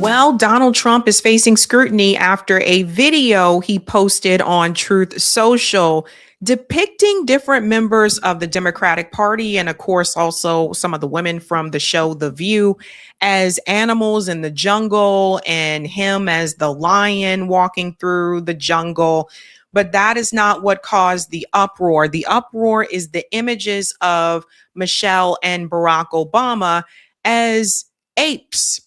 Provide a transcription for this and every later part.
Well, Donald Trump is facing scrutiny after a video he posted on Truth Social depicting different members of the Democratic Party and, of course, also some of the women from the show The View as animals in the jungle and him as the lion walking through the jungle. But that is not what caused the uproar. The uproar is the images of Michelle and Barack Obama as apes.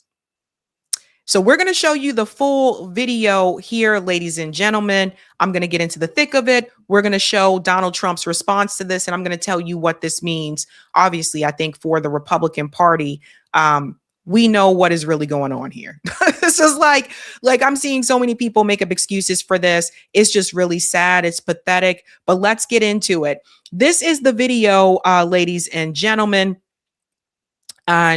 So we're going to show you the full video here, ladies and gentlemen. I'm going to get into the thick of it. We're going to show Donald Trump's response to this, and I'm going to tell you what this means. Obviously, I think for the Republican Party, we know what is really going on here. This is like I'm seeing so many people make up excuses for this. It's just really sad. It's pathetic. But let's get into it. This is the video, ladies and gentlemen.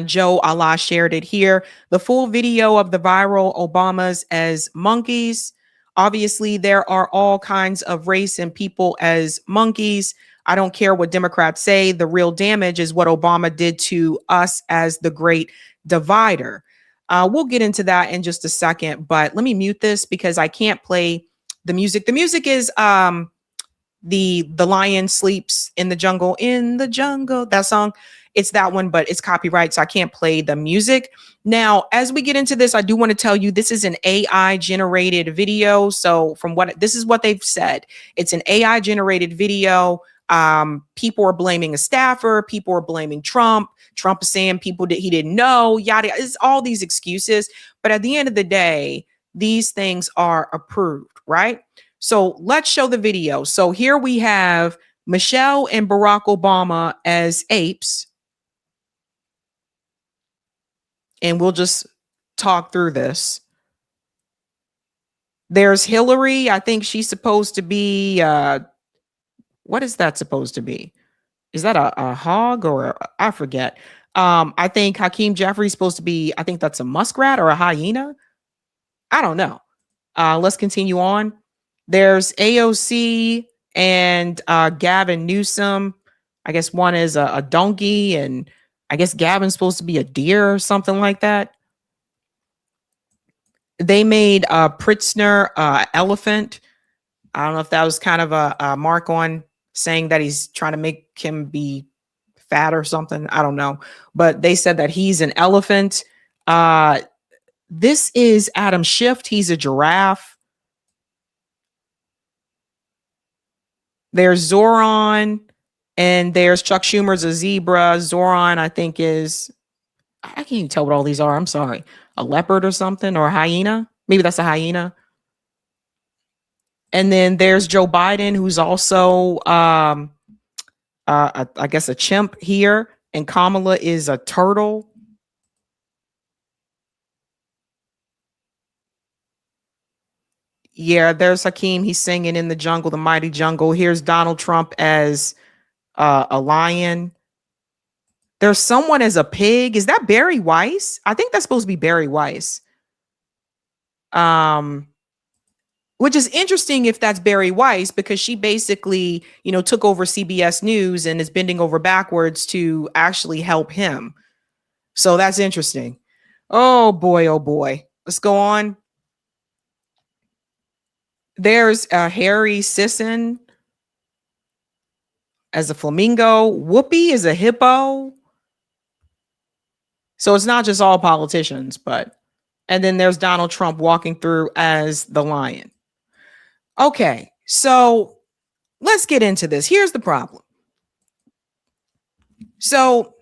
Joe Allah shared it here. The full video of the viral Obamas as monkeys. Obviously, there are all kinds of race and people as monkeys. I don't care what Democrats say. The real damage is what Obama did to us as the great divider. We'll get into that in just a second, but let me mute this because I can't play the music. The music is the lion sleeps in the jungle, that song. It's that one, but it's copyright, so I can't play the music. Now, as we get into this, I do want to tell you this is an AI generated video. So this is what they've said. It's an AI generated video. People are blaming a staffer. People are blaming Trump. Trump is saying people that he didn't know, yada, yada. It's all these excuses. But at the end of the day, these things are approved, right? So let's show the video. So here we have Michelle and Barack Obama as apes. And we'll just talk through this. There's Hillary. I think she's supposed to be, what is that supposed to be? Is that a hog or I forget. I think Hakeem Jeffrey's supposed to be, I think that's a muskrat or a hyena. I don't know. Let's continue on. There's AOC and Gavin Newsom. I guess one is a donkey and I guess Gavin's supposed to be a deer or something like that. They made Pritzker elephant. I don't know if that was kind of a mark on saying that he's trying to make him be fat or something. I don't know. But they said that he's an elephant. This is Adam Schiff. He's a giraffe. There's Zoran. And there's Chuck Schumer's a zebra. Zoran, I think, is, I can't even tell what all these are. I'm sorry. A leopard or something, or a hyena. Maybe that's a hyena. And then there's Joe Biden, who's also, I guess, a chimp here. And Kamala is a turtle. Yeah, there's Hakeem. He's singing in the jungle, the mighty jungle. Here's Donald Trump as a lion. There's someone as a pig. Is that Barry Weiss? I think that's supposed to be Barry Weiss. Which is interesting if that's Barry Weiss, because she basically, took over CBS News and is bending over backwards to actually help him. So that's interesting. Oh boy, oh boy. Let's go on. There's Harry Sisson as a flamingo. Whoopi is a hippo. So it's not just all politicians, and then there's Donald Trump walking through as the lion. Okay, so let's get into this. Here's the problem. So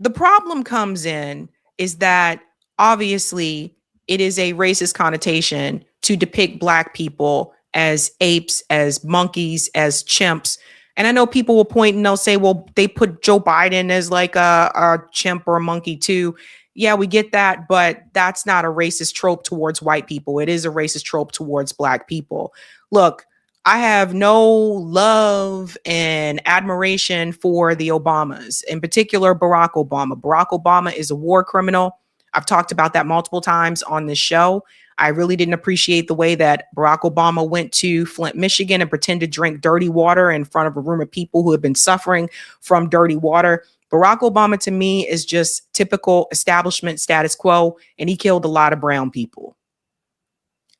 the problem comes in is that obviously it is a racist connotation to depict Black people as apes, as monkeys, as chimps. And I know people will point and they'll say, well, they put Joe Biden as like a chimp or a monkey too. Yeah, we get that, but that's not a racist trope towards white people. It is a racist trope towards Black people. Look, I have no love and admiration for the Obamas, in particular, Barack Obama. Barack Obama is a war criminal. I've talked about that multiple times on this show. I really didn't appreciate the way that Barack Obama went to Flint, Michigan and pretended to drink dirty water in front of a room of people who have been suffering from dirty water. Barack Obama to me is just typical establishment status quo, and he killed a lot of brown people.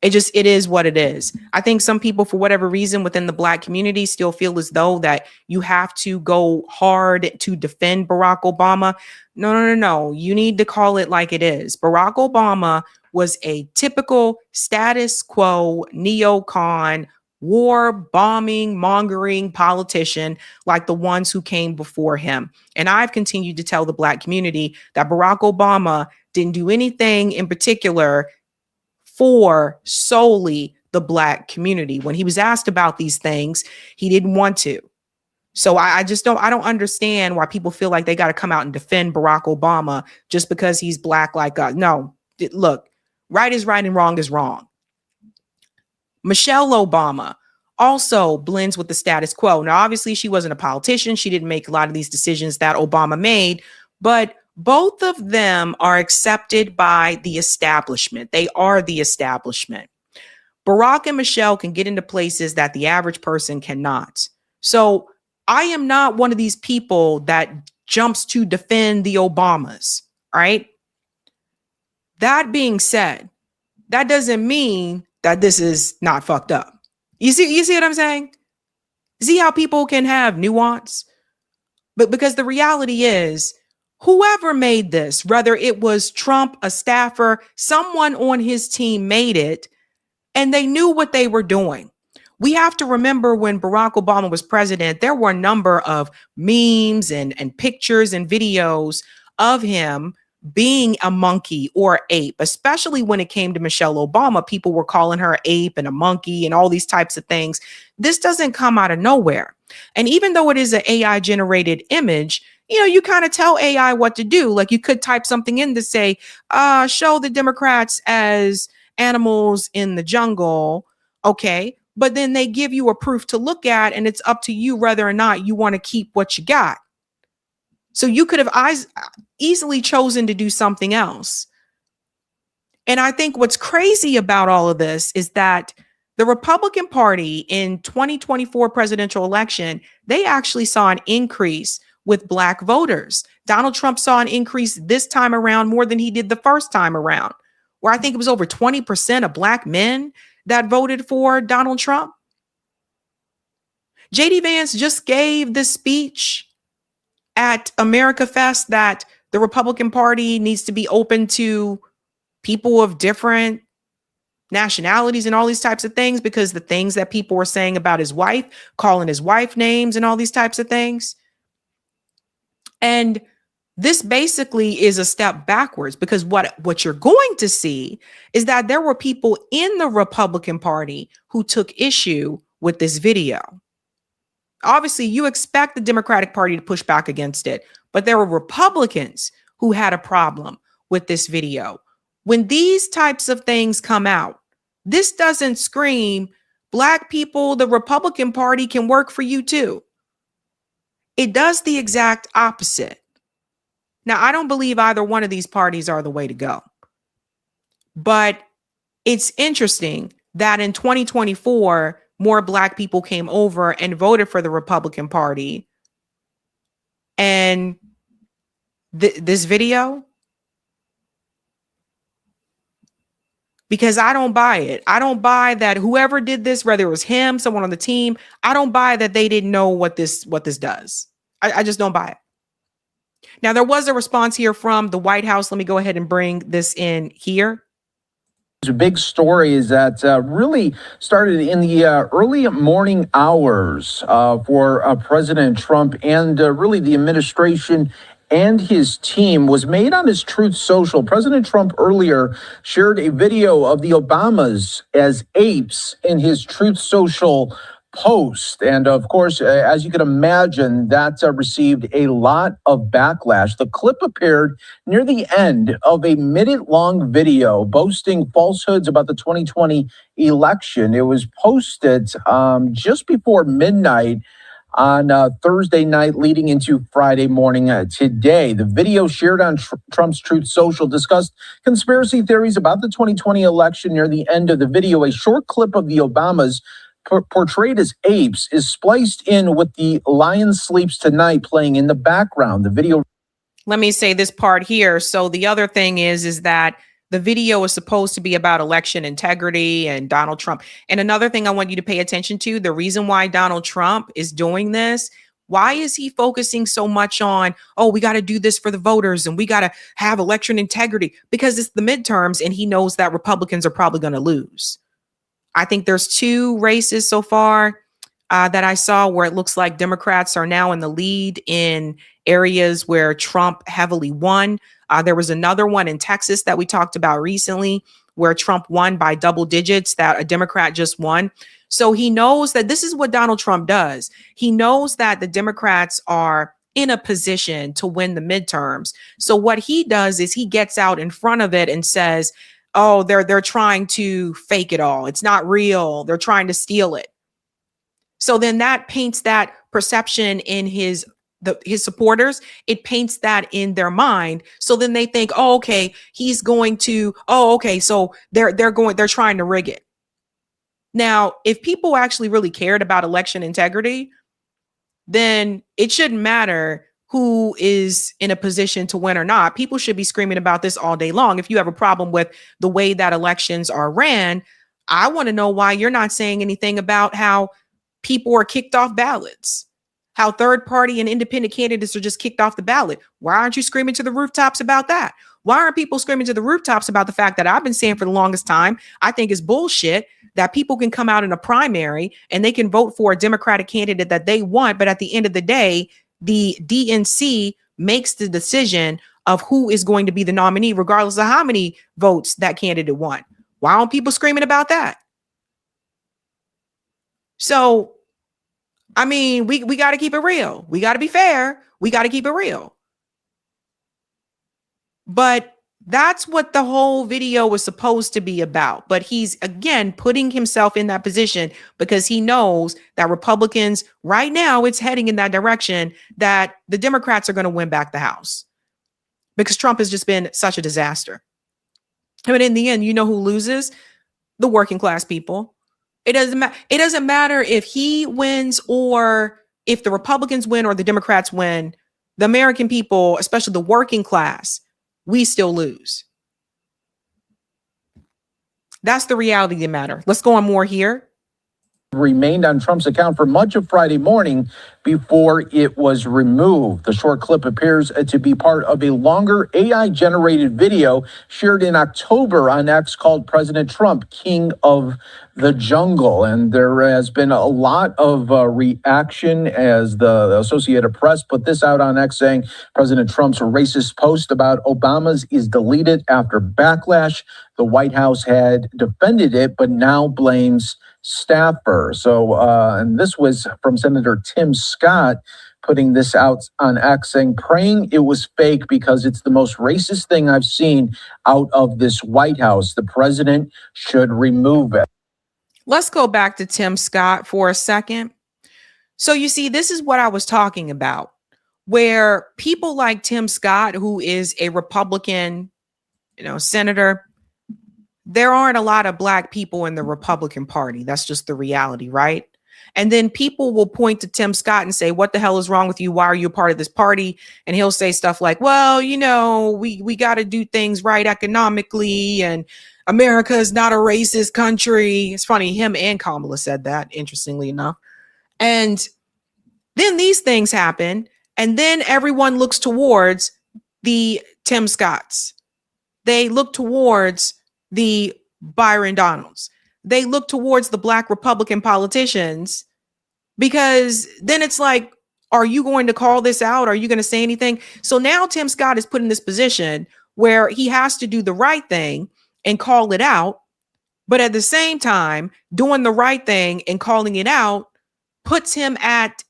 It is what it is. I think some people, for whatever reason, within the Black community still feel as though that you have to go hard to defend Barack Obama. No. You need to call it like it is. Barack Obama was a typical status quo neocon, war bombing, mongering politician like the ones who came before him. And I've continued to tell the Black community that Barack Obama didn't do anything in particular for solely the Black community. When he was asked about these things, he didn't want to. So I don't understand why people feel like they got to come out and defend Barack Obama just because he's Black like us. No, look, right is right and wrong is wrong. Michelle Obama also blends with the status quo. Now, obviously, she wasn't a politician. She didn't make a lot of these decisions that Obama made, but both of them are accepted by the establishment. They are the establishment. Barack and Michelle can get into places that the average person cannot. So I am not one of these people that jumps to defend the Obamas, right? That being said, that doesn't mean that this is not fucked up. You see what I'm saying? See how people can have nuance? But because the reality is, whoever made this, whether it was Trump, a staffer, someone on his team made it, and they knew what they were doing. We have to remember when Barack Obama was president, there were a number of memes and pictures and videos of him being a monkey or ape, especially when it came to Michelle Obama. People were calling her ape and a monkey and all these types of things. This doesn't come out of nowhere. And even though it is an AI generated image, you kind of tell AI what to do. Like you could type something in to say, show the Democrats as animals in the jungle. Okay. But then they give you a proof to look at, and it's up to you whether or not you want to keep what you got. So you could have easily chosen to do something else. And I think what's crazy about all of this is that the Republican Party in 2024 presidential election, they actually saw an increase with Black voters. Donald Trump saw an increase this time around more than he did the first time around, where I think it was over 20% of Black men that voted for Donald Trump. JD Vance just gave this speech at America Fest that the Republican Party needs to be open to people of different nationalities and all these types of things, because the things that people were saying about his wife, calling his wife names and all these types of things. And this basically is a step backwards, because what you're going to see is that there were people in the Republican Party who took issue with this video. Obviously, you expect the Democratic Party to push back against it, but there were Republicans who had a problem with this video. When these types of things come out, this doesn't scream, Black people, the Republican Party can work for you too. It does the exact opposite. Now, I don't believe either one of these parties are the way to go. But it's interesting that in 2024, more Black people came over and voted for the Republican Party. And this video, because I don't buy it. I don't buy that whoever did this, whether it was him, someone on the team, I don't buy that they didn't know what this does. I just don't buy it. Now, there was a response here from the White House. Let me go ahead and bring this in here. A big story is that really started in the early morning hours for President Trump and really the administration and his team was made on his Truth Social. President Trump earlier shared a video of the Obamas as apes in his Truth Social post. And of course, as you can imagine, that received a lot of backlash. The clip appeared near the end of a minute-long video boasting falsehoods about the 2020 election. It was posted just before midnight on Thursday night leading into Friday morning today. The video shared on Trump's Truth Social discussed conspiracy theories about the 2020 election. Near the end of the video, a short clip of the Obamas portrayed as apes is spliced in with the Lion Sleeps Tonight playing in the background. The video. Let me say this part here. So the other thing is that the video is supposed to be about election integrity and Donald Trump. And another thing I want you to pay attention to, the reason why Donald Trump is doing this, why is he focusing so much on, oh, we got to do this for the voters and we got to have election integrity? Because it's the midterms and he knows that Republicans are probably going to lose. I think there's 2 races so far that I saw where it looks like Democrats are now in the lead in areas where Trump heavily won. There was another one in Texas that we talked about recently where Trump won by double digits, that a Democrat just won. So he knows that this is what Donald Trump does. He knows that the Democrats are in a position to win the midterms. So what he does is he gets out in front of it and says, oh, they're trying to fake it all. It's not real. They're trying to steal it. So then that paints that perception in his supporters. It paints that in their mind. So then they think, oh, okay, he's going to, oh, okay, so they're trying to rig it. Now, if people actually really cared about election integrity, then it shouldn't matter who is in a position to win or not. People should be screaming about this all day long. If you have a problem with the way that elections are ran, I want to know why you're not saying anything about how people are kicked off ballots, how third party and independent candidates are just kicked off the ballot. Why aren't you screaming to the rooftops about that? Why aren't people screaming to the rooftops about the fact that I've been saying for the longest time, I think is bullshit, that people can come out in a primary and they can vote for a Democratic candidate that they want. But at the end of the day, the DNC makes the decision of who is going to be the nominee, regardless of how many votes that candidate won. Why aren't people screaming about that? So, I mean, we got to keep it real. We got to be fair. We got to keep it real. But that's what the whole video was supposed to be about. But he's, again, putting himself in that position because he knows that Republicans right now, it's heading in that direction, that the Democrats are going to win back the House because Trump has just been such a disaster. But in the end, you know who loses? The working class people. It doesn't matter if he wins or if the Republicans win or the Democrats win. The American people, especially the working class, we still lose. That's the reality of the matter. Let's go on more here. Remained on Trump's account for much of Friday morning before it was removed. The short clip appears to be part of a longer AI-generated video shared in October on X called President Trump, King of the Jungle. And there has been a lot of reaction as the Associated Press put this out on X saying President Trump's racist post about Obama's is deleted after backlash. The White House had defended it, but now blames staffer. So, and this was from Senator Tim Scott putting this out on X saying, praying it was fake because it's the most racist thing I've seen out of this White House. The president should remove it. Let's go back to Tim Scott for a second. So you see, this is what I was talking about, where people like Tim Scott, who is a Republican, senator, there aren't a lot of Black people in the Republican Party. That's just the reality, right? And then people will point to Tim Scott and say, what the hell is wrong with you? Why are you a part of this party? And he'll say stuff like, well, we got to do things right economically, and America is not a racist country. It's funny, him and Kamala said that, interestingly enough. And then these things happen, and then everyone looks towards the Tim Scotts. They look towards the Byron Donalds. They look towards the Black Republican politicians, because then it's like, are you going to call this out? Are you going to say anything? So now Tim Scott is put in this position where he has to do the right thing and call it out. But at the same time, doing the right thing and calling it out puts him at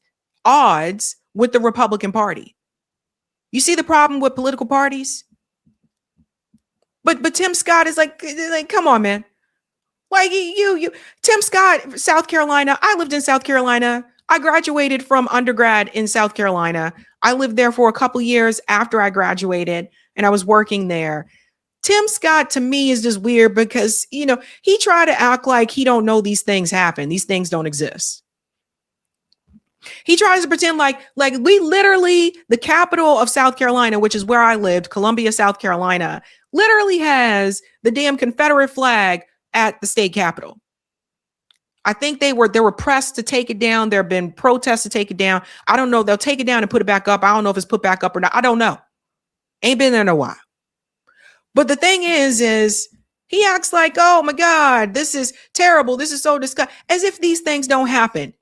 odds with the Republican Party. You see the problem with political parties? But Tim Scott is like, come on, man. Like you, Tim Scott, South Carolina. I lived in South Carolina. I graduated from undergrad in South Carolina. I lived there for a couple years after I graduated, and I was working there. Tim Scott to me is just weird because, he tried to act like he don't know these things happen. These things don't exist. He tries to pretend like we literally, the capital of South Carolina, which is where I lived, Columbia, South Carolina, literally has the damn Confederate flag at the state capitol. I think they were pressed to take it down. There have been protests to take it down. I don't know. They'll take it down and put it back up. I don't know if it's put back up or not. I don't know. Ain't been there in a while. But the thing is he acts like, oh my God, this is terrible. This is so disgusting. As if these things don't happen.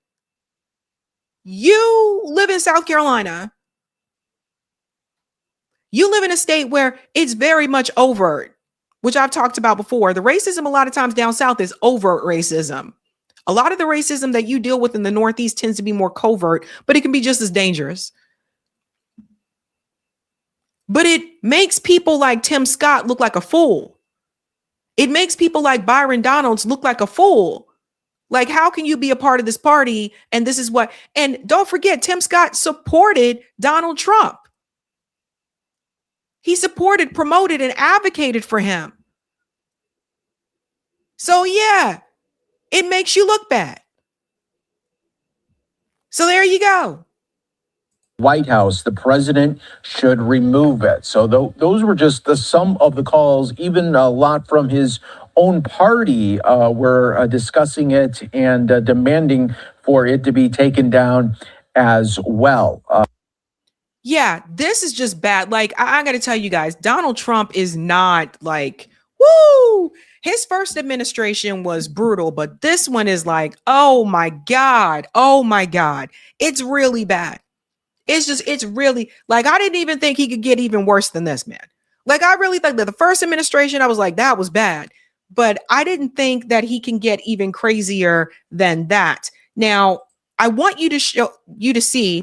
You live in South Carolina. You live in a state where it's very much overt, which I've talked about before. The racism a lot of times down south is overt racism. A lot of the racism that you deal with in the Northeast tends to be more covert, but it can be just as dangerous. But it makes people like Tim Scott look like a fool. It makes people like Byron Donalds look like a fool. Like, how can you be a part of this party? And this is what, and don't forget, Tim Scott supported Donald Trump. He supported, promoted, and advocated for him. So yeah, it makes you look bad. So there you go. White House, the president should remove it. So those were just some of the calls. Even a lot from his own party were discussing it and demanding for it to be taken down as well. Yeah, this is just bad. Like, I got to tell you guys, Donald Trump is not like, woo. His first administration was brutal, but this one is like, oh my God. Oh my God. It's really bad. It's really like, I didn't even think he could get even worse than this, man. Like, I really think that the first administration, I was like, that was bad, but I didn't think that he can get even crazier than that. Now, I want you to see,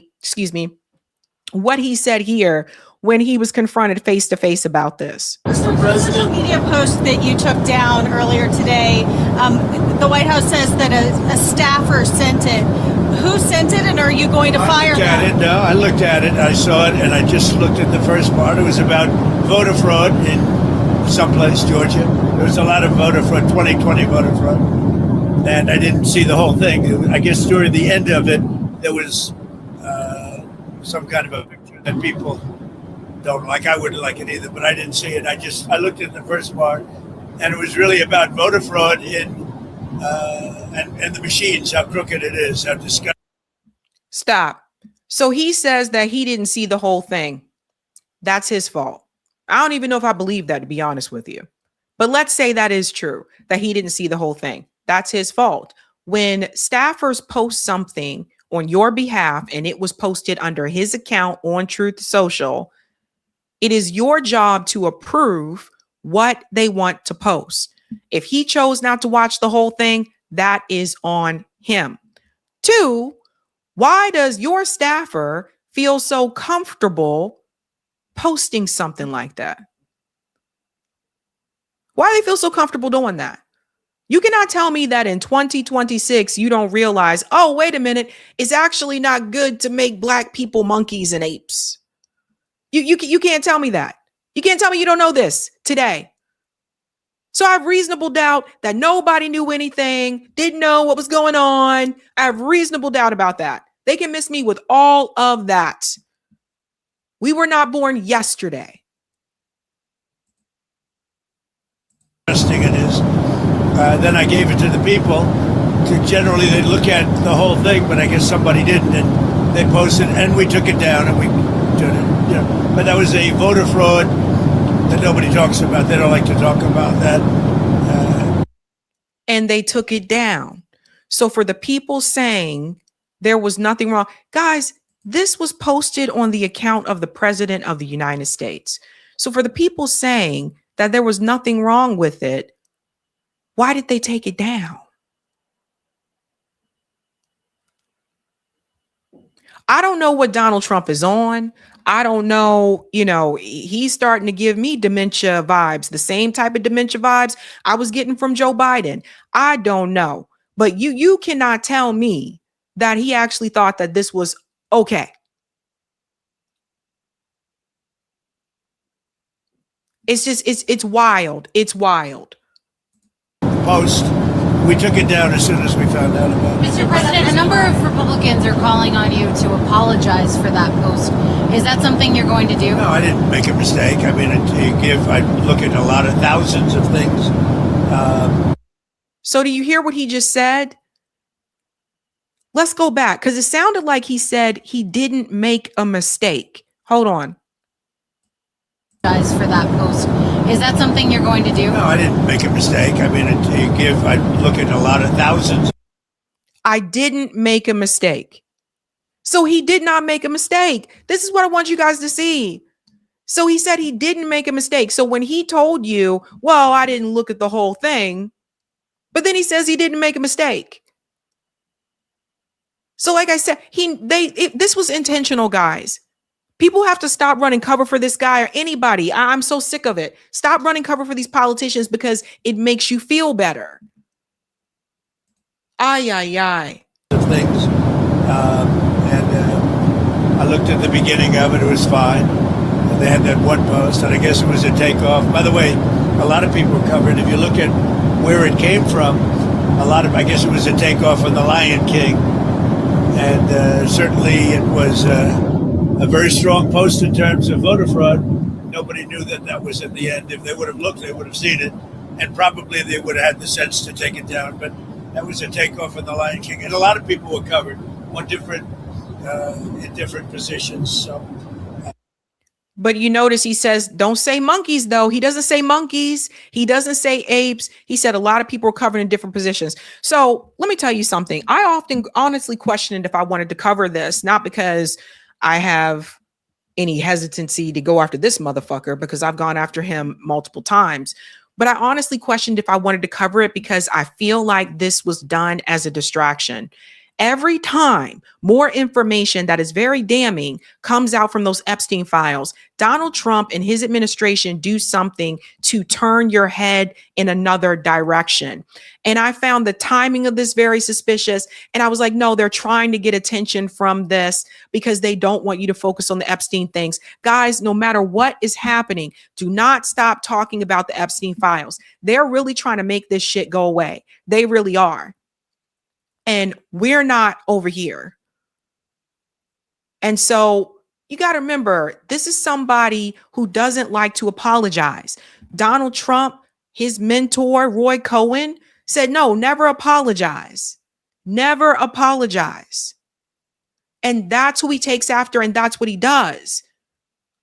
what he said here when he was confronted face to face about this. Mr. President, social media post that you took down earlier today, the White House says that a staffer sent it. Who sent it, and are you going to fire them? No, I looked at it, I saw it, and I just looked at the first part. It was about voter fraud in someplace, Georgia. There was a lot of voter fraud, 2020 voter fraud, and I didn't see the whole thing. I guess during the end of it, there was some kind of a picture that people don't like. I wouldn't like it either, but I didn't see it. I looked at the first part, and it was really about voter fraud in and the machines, how crooked it is, how disgusting. Stop. So he says that he didn't see the whole thing. That's his fault. I don't even know if I believe that, to be honest with you. But let's say that is true, that he didn't see the whole thing. That's his fault. When staffers post something on your behalf and it was posted under his account on Truth Social, it is your job to approve what they want to post. If he chose not to watch the whole thing, that is on him. 2, why does your staffer feel so comfortable posting something like that? Why do they feel so comfortable doing that? You cannot tell me that in 2026, you don't realize, oh, wait a minute, it's actually not good to make black people monkeys and apes. You can't tell me that. You can't tell me you don't know this today. So I have reasonable doubt that nobody knew anything, didn't know what was going on. I have reasonable doubt about that. They can miss me with all of that. We were not born yesterday. Interesting it is. Then I gave it to the people. Generally, they look at the whole thing, but I guess somebody didn't, and they posted, and we took it down, and we did it. But that was a voter fraud that nobody talks about. They don't like to talk about that. And they took it down. So for the people saying there was nothing wrong, guys, this was posted on the account of the President of the United States. So for the people saying that there was nothing wrong with it, why did they take it down? I don't know what Donald Trump is on. I don't know, he's starting to give me dementia vibes, the same type of dementia vibes I was getting from Joe Biden. I don't know, but you cannot tell me that he actually thought that this was okay. It's just, it's wild. It's wild. Post. We took it down as soon as we found out about it. Mr. President, a number of Republicans are calling on you to apologize for that post. Is that something you're going to do? No, I didn't make a mistake. I mean, I look at a lot of thousands of things. So do you hear what he just said? Let's go back, because it sounded like he said he didn't make a mistake. Hold on. For that post. Is that something you're going to do? No, I didn't make a mistake. I mean, I look at a lot of thousands. I didn't make a mistake. So he did not make a mistake. This is what I want you guys to see. So he said he didn't make a mistake. So when he told you, well, I didn't look at the whole thing, but then he says he didn't make a mistake. So like I said, this was intentional, guys. People have to stop running cover for this guy or anybody. I'm so sick of it. Stop running cover for these politicians because it makes you feel better. Ay, ay, ay. Things. I looked at the beginning of it. It was fine. And they had that one post, and I guess it was a takeoff. By the way, a lot of people covered. If you look at where it came from, I guess it was a takeoff on the Lion King. And certainly it was a very strong post in terms of voter fraud. Nobody knew that was at the end. If they would have looked, they would have seen it. And probably they would have had the sense to take it down. But that was a takeoff on the Lion King. And a lot of people were covered on in different positions. So. But you notice he says, don't say monkeys, though. He doesn't say monkeys. He doesn't say apes. He said a lot of people were covered in different positions. So let me tell you something. I often honestly questioned if I wanted to cover this, not because I have any hesitancy to go after this motherfucker, because I've gone after him multiple times. But I honestly questioned if I wanted to cover it because I feel like this was done as a distraction. Every time more information that is very damning comes out from those Epstein files, Donald Trump and his administration do something to turn your head in another direction. And I found the timing of this very suspicious. And I was like, no, they're trying to get attention from this because they don't want you to focus on the Epstein things. Guys, no matter what is happening, do not stop talking about the Epstein files. They're really trying to make this shit go away. They really are. And we're not over here. And so you got to remember, this is somebody who doesn't like to apologize. Donald Trump, his mentor, Roy Cohen, said, no, never apologize. Never apologize. And that's who he takes after, and that's what he does.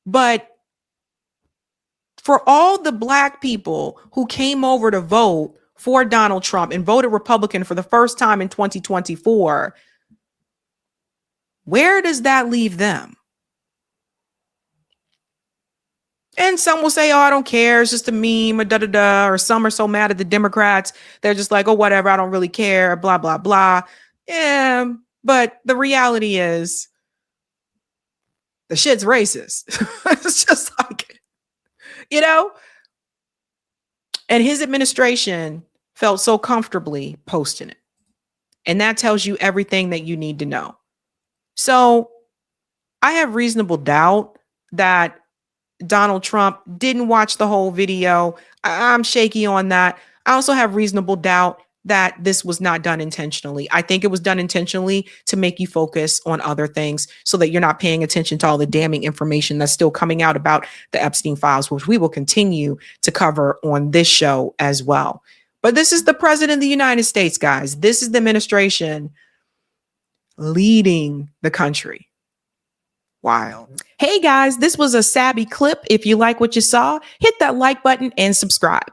But for all the Black people who came over to vote for Donald Trump and voted Republican for the first time in 2024, where does that leave them? And some will say, oh, I don't care. It's just a meme or da-da-da. Or some are so mad at the Democrats. They're just like, oh, whatever. I don't really care. Blah, blah, blah. Yeah. But the reality is the shit's racist. It's just like, you know? And his administration felt so comfortably posting it. And that tells you everything that you need to know. So I have reasonable doubt that Donald Trump didn't watch the whole video. I'm shaky on that. I also have reasonable doubt that this was not done intentionally. I think it was done intentionally to make you focus on other things so that you're not paying attention to all the damning information that's still coming out about the Epstein files, which we will continue to cover on this show as well. But this is the president of the United States, guys. This is the administration leading the country. Wild. Hey, guys, this was a Sabby clip. If you like what you saw, hit that like button and subscribe.